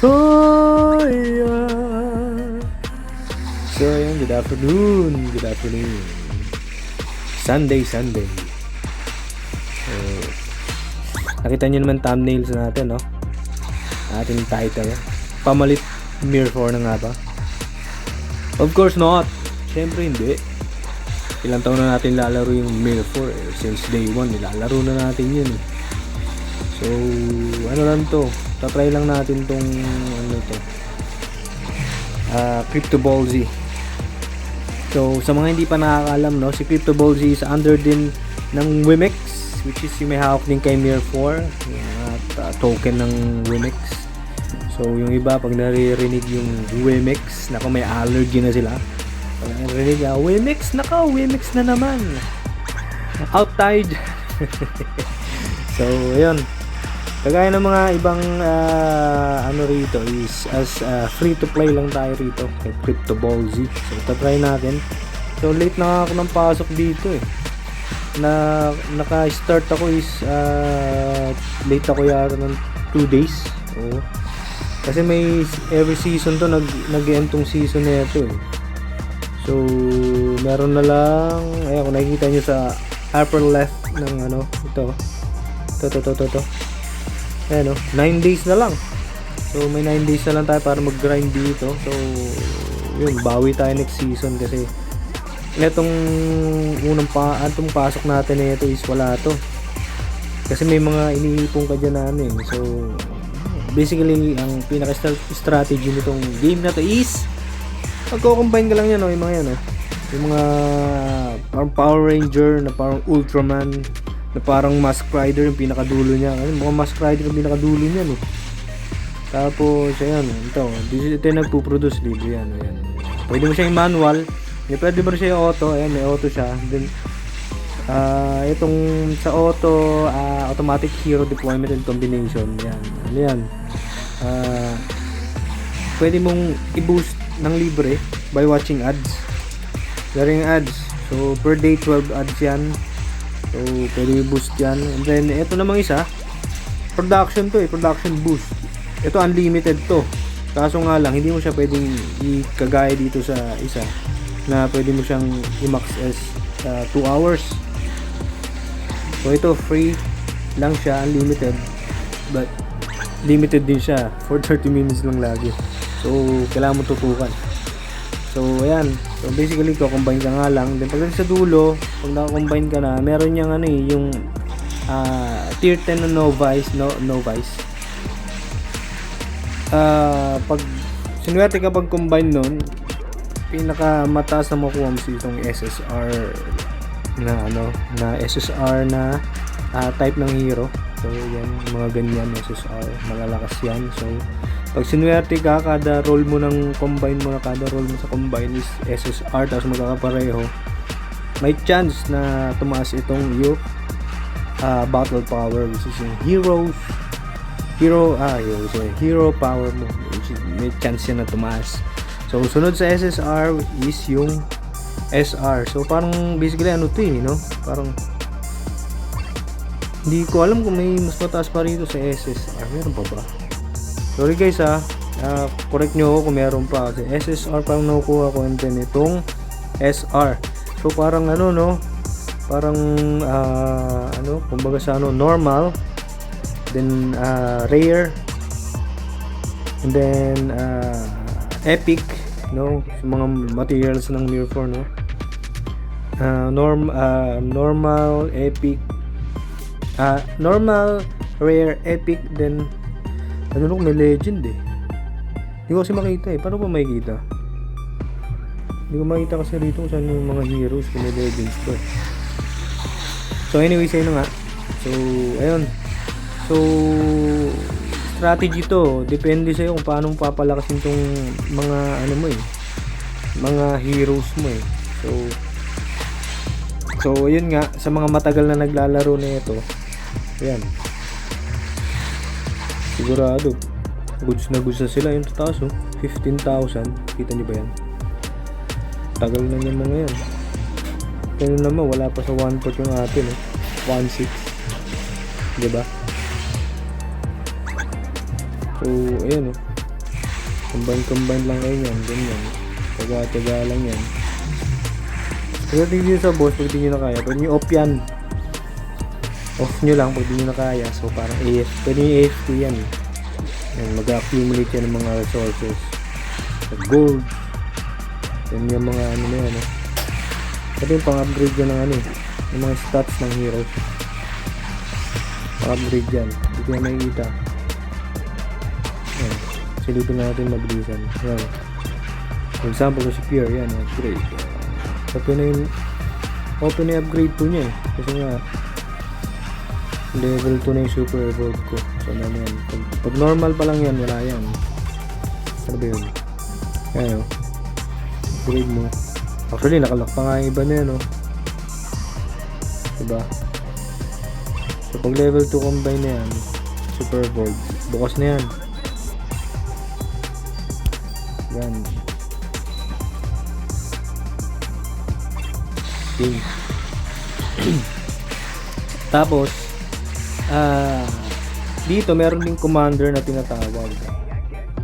So, ayan, good afternoon. Sunday. So, nakita nyo naman thumbnails natin, no? Ating title. Pamalit Mir 4 na nga ba? Of course not. Siyempre hindi. Ilang taon na natin lalaro yung Mir 4 eh. Since day 1, nilalaro na natin yun eh. So, ano lang to? Tatry lang natin tong Crypto Ball Z. So, sa mga hindi pa nakakaalam, no, si Crypto Ball Z is under din ng Wimex, which is yung may hawak din kay Mir 4, at token ng Wimex. So, yung iba, pag naririnig yung Wimex, nako may allergy na sila. Pag naririnig, Wimex, nako, Wimex na naman. Out tayo dyan. So, ayun. Kagaya ng mga ibang rito is as free to play lang tayo rito kay Crypto Ball Z. So try natin. So late na ako ng pasok dito eh. Naka-start ako is late ako yata ng 2 days. So, kasi may every season to nag-end tong season na ito eh. So meron na lang, ayan kung nakikita nyo sa upper left ng ito. Ayan, 9 days na lang. So may 9 days na lang tayo para mag-grind dito. So yun, bawi tayo next season kasi itong atong pasok natin na ito is wala to. Kasi may mga iniipon ka dyan na So basically ang pinaka-strategy nitong game na to is magko-combine ka lang yan, yung mga yan, yung mga parang Power Ranger na parang Ultraman na parang Mask Rider yung pinakadulo niya. Kasi mga Mask Rider yung pinakadulo niya, no. Tapos, ayan, ito yung nagpo-produce dito, yan. Pwede mo siya yung manual, pwede mo siya yung auto, ayan, may auto siya. Then, itong sa auto, automatic hero deployment and combination, yan. Pwede mong i-boost ng libre by watching ads. Daring ads. So, per day, 12 ads yan. So, pwede i-boost yan. And then, ito namang isa, production to production boost. Ito, unlimited to. Kaso nga lang, hindi mo siya pwedeng ikagaya dito sa isa na pwede mo siyang i-max as 2 hours. So, ito, free lang siya, unlimited. But, limited din siya for 30 minutes lang lagi. So, kailangan mo tutukan. So, ayan. So, basically, combine ka nga lang. Then, pag sa dulo, pag naka-combine ka na, meron niyang yung tier 10 na novice. Pag sinuwerte ka pag combine nun, pinaka-mataas na makuha mo itong SSR na SSR na type ng hero. So, yan, mga ganyan SSR. Malalakas yan. So, pag sinuwerte ka, kada roll mo ng combine mo na kada roll mo sa combine is SSR tapos magkakapareho, may chance na tumaas itong yung battle power, which is yung hero power mo, which is, may chance yan na tumaas. So sunod sa SSR is yung SR. So parang basically parang hindi ko alam kung may mas mataas pa rito sa SSR. Meron pa ba? Sorry guys correct nyo ako kung meron pa. Kasi SSR parang nakukuha ko, and then itong SR. So parang parang kumbaga sa normal, then rare, and then epic, sa mga materials ng Mir 4, normal, epic, normal, rare, epic, then may legend hindi ko kasi makita paano ba makikita? Hindi ko makita kasi rito kung saan yung mga heroes kung may legends ko So anyways, ayun nga. So ayun, so strategy to, depende sa'yo kung paano papalakasin tong mga mga heroes mo So ayun nga, sa mga matagal na naglalaro na ito, ayan, sigurado goods na sila yung tataas 15,000. Kita nyo ba yan? Tagal na yung mga yan. Kaya naman wala pa sa 1 port yung atin 1.6, diba? So ayan Combine lang kayo yan, ganyan. Taga lang yan. Pagdating dito sa boss, pag di nyo na kaya, pwede nyo off yan. Off nyo lang pag di nyo na kaya. So parang pwede nyo AFK yan. Yan, mag-accumulate yan ng mga resources. Sa gold. Yan yung mga ano na yan. Pwede yung pang-upgrade yan ng ano yung mga stats ng heroes. Pang-upgrade yan. Hindi ko yan makikita. Yan. Silipin natin mabilisan. Yan. For example, si Pierre, yan, upgrade. Open na yung upgrade po niya eh. Kasi nga, level 2 na yung super evolve ko. So, ano yan. Pag normal pa lang yan, wala yan. Ano ba yun? Ayan, upgrade mo. Actually, nakalock pa nga yung iba na yan, oh. Diba? So, pag level 2 combine na yan, super evolve. Bukas na yan. Yan. Okay. Tapos dito meron ding commander na tinatawag.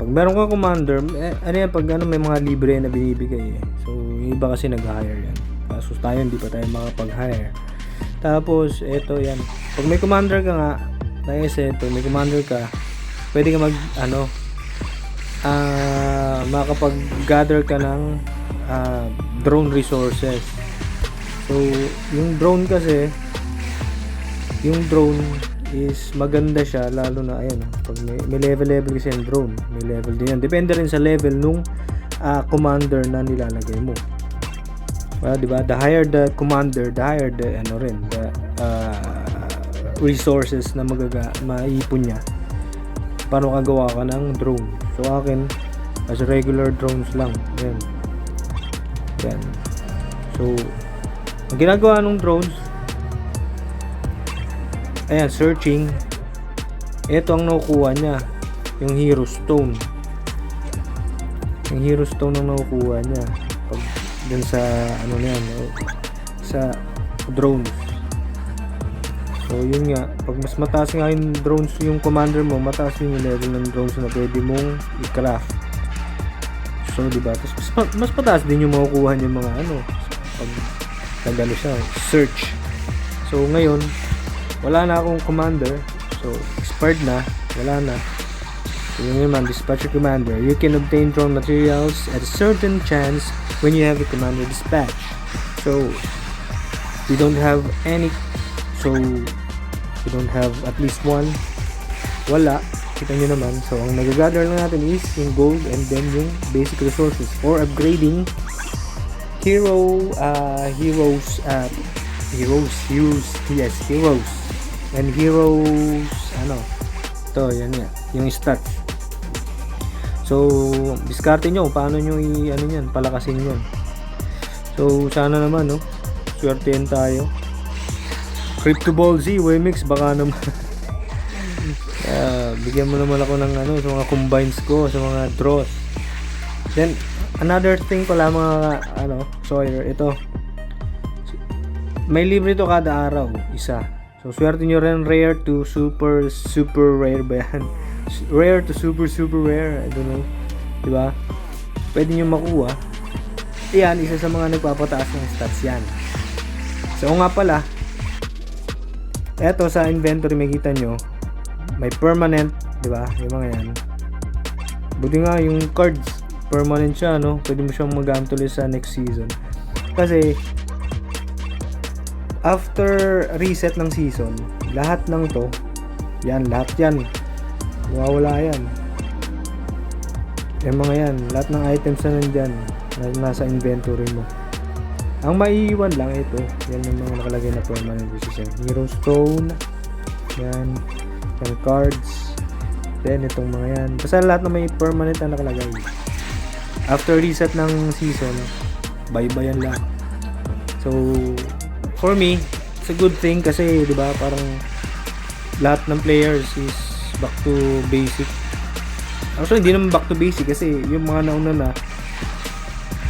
Pag meron kang commander, ano yan, pag ano, may mga libre na binibigay eh. So yung iba kasi nag-hire yan, kaso tayo hindi pa tayo makapag-hire. Tapos eto yan, pag may commander ka nga, like I said, pag may commander ka, pwede ka mag ano, makapag-gather ka ng drone resources. So, yung drone kasi, yung drone is maganda siya, lalo na ayan, pag may level kasi yung drone, may level din yan. Depende rin sa level nung commander na nilalagay mo. Diba? The higher the commander, the higher the ano rin, the resources na maipon niya. Paano kagawa ka ng drone? So akin, as regular drones lang. Yan. Yan. So, ang ginagawa ng drones, ayan, searching. Ito ang nakukuha niya, yung hero stone. Yung hero stone ang nakukuha niya pag dun sa ano na yan, sa drones. So yun nga, pag mas mataas nga yung drones, yung commander mo, mataas yung level ng drones na pwede mong i-craft. So diba, tapos mas mataas din yung makukuha niyo mga ano pag nagano siya, search. So ngayon, wala na akong commander, so expired na, wala na. So yun naman, dispatcher commander, you can obtain drone materials at a certain chance when you have a commander dispatch. So we don't have any, so we don't have at least one, wala, kita nyo naman. So ang nag-gather lang natin is yung gold and then yung basic resources for upgrading heroes and heroes, ano to, yan nga, yung stats. So diskarte nyo paano nyo ano yan, palakasin yan. So sana naman, no, swertein tayo. Crypto Ball Z, Wemix, baka naman bigyan mo naman ako ng ano, sa mga combines ko, sa mga draws. Then another thing pala mga ano, Sawyer, ito may libre to kada araw, isa. So swerte nyo rin rare to super rare ba yan? Rare to super rare, I don't know, diba? Pwede nyo makuha yan, isa sa mga nagpapataas ng stats yan. So nga pala, eto sa inventory makita nyo may permanent, diba? Yung mga yan, buti nga yung cards permanent siya, no? Pwede mo siyang magamit ulit sa next season. Kasi after reset ng season, lahat ng to, yan, lahat yan mawawala yan. Yung mga yan, lahat ng items na nandyan na nasa inventory mo, ang maiiwan lang ito, yan yung mga nakalagay na permanent position. Hero stone, yan, yung cards, then itong mga yan, basta lahat na may permanent na nakalagay. After reset ng season, bye-bye yan lang. So for me, it's a good thing kasi 'di ba, parang lahat ng players is back to basic. Actually, hindi naman back to basic kasi yung mga nauna na,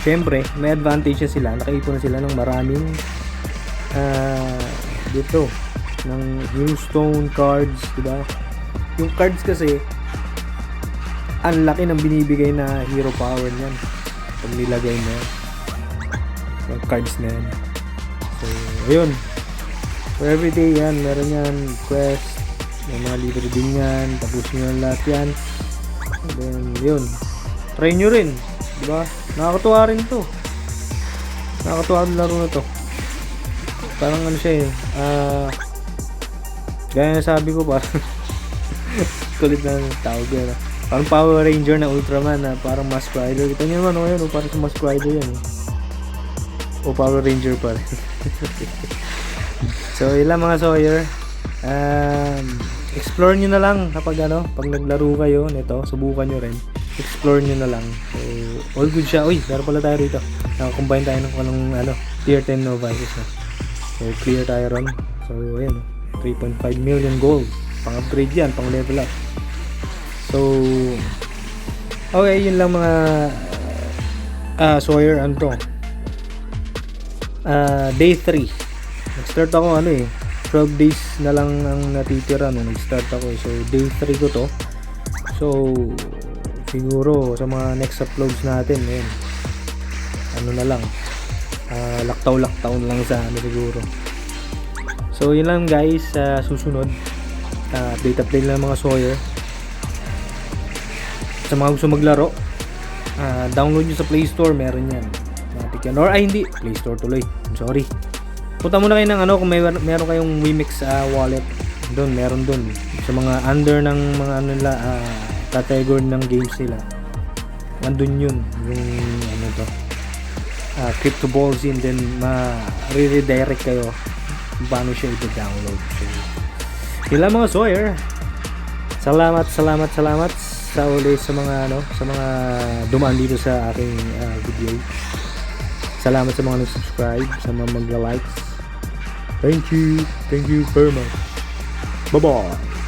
syempre, may advantage sila, nakaipon na sila ng maraming dito ng Hero Stone cards, 'di ba? Yung cards kasi ang laki ng binibigay na hero power niyan pag nilagay mo yung cards na yan. So ayun, for everyday yan meron yan quest, may mga libre din yan, tapos nyo yan lahat yan. And then yun, try nyo rin, diba? Nakakatuwa rin to, nakakatuwa ang laro na to. Parang ano siya gaya na sabi ko, parang kulit na tawag yan, parang Power Ranger na Ultraman na parang Mask Rider. Kita nyo naman ngayon, parang sa Mask Rider yan o Power Ranger pa rin. So yun lang mga Sawyer, explore nyo na lang kapag pag naglaro kayo nito, subukan nyo rin, explore nyo na lang. So all good siya. Uy, meron pala tayo rito, nakakombine tayo ng tier 10 Novices na. So clear tayo ron. So ayan, 3.5 million gold, pang upgrade yan, pang level up. So okay, yun lang mga Sawyer. Ano to, day 3 nag-start ako 12 days na lang ang natitira nung nag-start ako. So day 3 ko to. So siguro sa mga next uploads natin ngayon, na lang, laktaw lang sa siguro. So yun lang guys, susunod update lang mga Sawyer. Sa mga gusto maglaro, download nyo sa Play Store, meron yan. Or hindi, Play Store tuloy, I'm sorry. Punta muna kayo ng kung meron kayong Wimix wallet, doon meron doon sa mga under ng mga category ng games nila, nandun yun yung Crypto Balls in, then ma-redirect kayo kung paano siya i-download. So yun lang mga Sawyer, salamat sa uli sa mga dumaan dito sa aking video. Salamat sa mga nag-subscribe, sa mga magla-likes. Thank you very much. Bye bye.